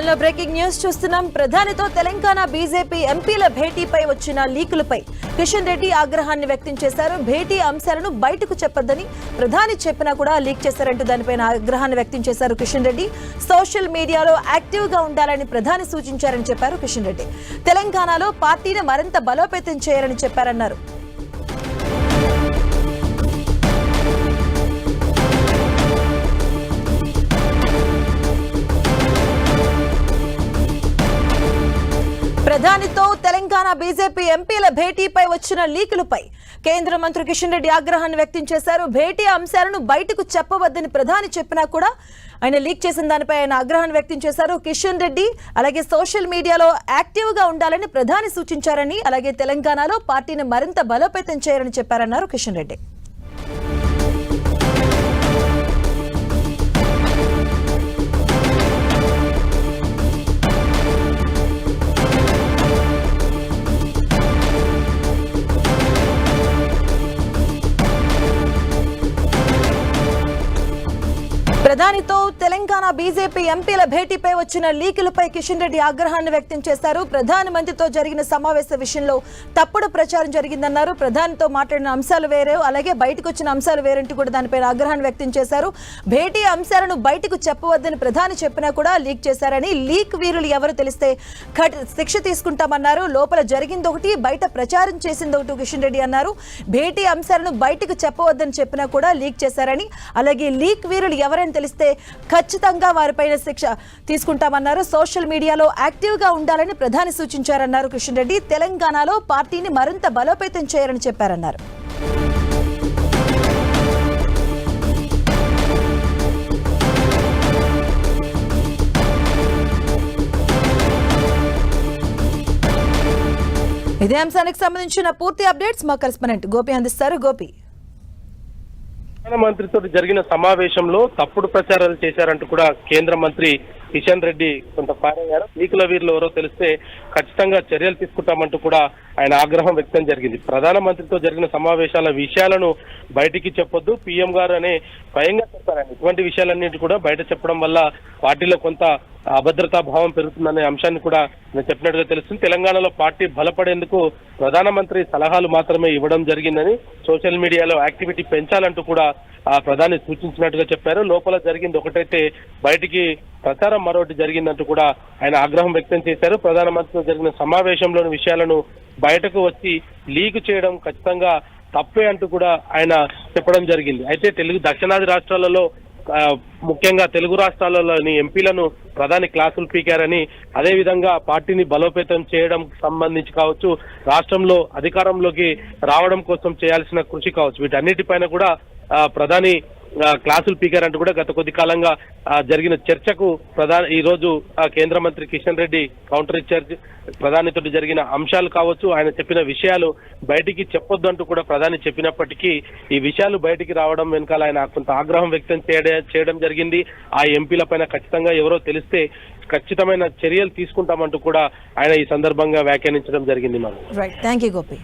బులెటిన్లో breaking news చూస్తున్నాం. ప్రధానితో Telangana BJP ఎంపీల భేటీపై వచ్చిన లీకులపై కిషన్ రెడ్డి ఆగ్రహాన్ని వ్యక్తం చేశారు. భేటీ అంశాలను బయటకు చెప్పొద్దని ప్రధాని చెప్పినా కూడా లీక్ చేశారంటూ దానిపైన ఆగ్రహాన్ని వ్యక్తం చేశారు కిషన్ రెడ్డి. సోషల్ మీడియాలో యాక్టివ్ గా ఉండాలని ప్రధాని సూచించారని చెప్పారు కిషన్ రెడ్డి. తెలంగాణలో పార్టీని మరింత బలోపేతం చేయాలని చెప్పారన్నారు. ప్రధానితో తెలంగాణ బీజేపీ ఎంపీల భేటీపై వచ్చిన లీకులపై కేంద్ర మంత్రి కిషన్ రెడ్డి ఆగ్రహాన్ని వ్యక్తం చేశారు. భేటీ అంశాలను బయటకు చెప్పవద్దని ప్రధాని చెప్పినా కూడా ఆయన లీక్ చేసిన దానిపై ఆయన ఆగ్రహాన్ని వ్యక్తం చేశారు. కిషన్ రెడ్డి అలాగే సోషల్ మీడియాలో యాక్టివ్ గా ఉండాలని ప్రధాని సూచించారని, అలాగే తెలంగాణలో పార్టీని మరింత బలోపేతం చేయాలని చెప్పారన్నారు కిషన్ రెడ్డి. ప్రధానితో తెలంగాణ బీజేపీ ఎంపీల భేటీపై వచ్చిన లీకులపై కిషన్ రెడ్డి ఆగ్రహాన్ని వ్యక్తం చేశారు. ప్రధానమంత్రితో జరిగిన సమావేశ విషయంలో తప్పుడు ప్రచారం జరిగిందన్నారు. ప్రధానితో మాట్లాడిన అంశాలు వేరే, అలాగే బయటకు వచ్చిన అంశాలు వేరంటూ కూడా దానిపైన ఆగ్రహాన్ని వ్యక్తం చేశారు. భేటీ అంశాలను బయటకు చెప్పవద్దని ప్రధాని చెప్పినా కూడా లీక్ చేశారని, లీక్ వీరులు ఎవరు తెలిస్తే శిక్ష తీసుకుంటామన్నారు. లోపల జరిగింది ఒకటి, బయట ప్రచారం చేసింది ఒకటి కిషన్ రెడ్డి అన్నారు. భేటీ అంశాలను బయటకు చెప్పవద్దని చెప్పినా కూడా లీక్ చేశారని, అలాగే లీక్ వీరులు ఎవరైనా తెలిస్తే ఖచ్చితంగా వారిపైన శిక్ష తీసుకుంటామన్నారు. సోషల్ మీడియాలో యాక్టివ్ గా ఉండాలని ప్రధాని సూచించారన్నారు కిషన్ రెడ్డి. తెలంగాణలో పార్టీని మరింత బలోపేతం చేయాలని చెప్పారన్నారు. ఇదే అంశానికి సంబంధించిన పూర్తి అప్డేట్స్ మా కరెస్పాండెంట్ గోపి అందిస్తారు. గోపి, ప్రధానమంత్రితో జరిగిన సమావేశంలో తప్పుడు ప్రచారాలు చేశారంటూ కూడా కేంద్ర మంత్రి కిషన్ రెడ్డి కొంత ఫైర్ అయ్యారు. లీకుల వీరులు ఎవరో తెలిస్తే ఖచ్చితంగా చర్యలు తీసుకుంటామంటూ కూడా ఆయన ఆగ్రహం వ్యక్తం జరిగింది. ప్రధానమంత్రితో జరిగిన సమావేశాల విషయాలను బయటికి చెప్పొద్దు, పీఎం గారు అనే స్వయంగా చెప్పారు. ఇటువంటి విషయాలన్నింటి కూడా బయట చెప్పడం వల్ల పార్టీలో కొంత అభద్రతా భావం పెరుగుతుందనే అంశాన్ని కూడా నేను చెప్పినట్టుగా తెలుస్తుంది. తెలంగాణలో పార్టీ బలపడేందుకు ప్రధానమంత్రి సలహాలు మాత్రమే ఇవ్వడం జరిగిందని, సోషల్ మీడియాలో యాక్టివిటీ పెంచాలంటూ కూడా ప్రధాని సూచించినట్టుగా చెప్పారు. లోపల జరిగింది ఒకటైతే బయటికి ప్రచారం మరొకటి జరిగిందంటూ కూడా ఆయన ఆగ్రహం వ్యక్తం చేశారు. ప్రధానమంత్రితో జరిగిన సమావేశంలోని విషయాలను బయటకు వచ్చి లీక్ చేయడం ఖచ్చితంగా తప్పే అంటూ కూడా ఆయన చెప్పడం జరిగింది. అయితే దక్షిణాది రాష్ట్రాలలో ముఖ్యంగా తెలుగు రాష్ట్రాలలోని ఎంపీలను ప్రధాని క్లాసులు పీకారని, అదేవిధంగా పార్టీని బలోపేతం చేయడం సంబంధించి కావచ్చు, రాష్ట్రంలో అధికారంలోకి రావడం కోసం చేయాల్సిన కృషి కావచ్చు, వీటన్నిటిపైన కూడా ప్రధాని క్లాసులు పీకారంటూ కూడా గత కొద్ది కాలంగా జరిగిన చర్చకు ఈ రోజు కేంద్ర మంత్రి కిషన్ రెడ్డి కౌంటర్ ఇచ్చారు. ప్రధానితో జరిగిన అంశాలు కావచ్చు, ఆయన చెప్పిన విషయాలు బయటికి చెప్పొద్దు అంటూ కూడా ప్రధాని చెప్పినప్పటికీ ఈ విషయాలు బయటికి రావడం వెనకాల ఆయన కొంత ఆగ్రహం వ్యక్తం చేయడం జరిగింది. ఆ ఎంపీల పైన ఖచ్చితంగా ఎవరో తెలిస్తే ఖచ్చితమైన చర్యలు తీసుకుంటామంటూ కూడా ఆయన ఈ సందర్భంగా వ్యాఖ్యానించడం జరిగింది. Right, thank you Gopi.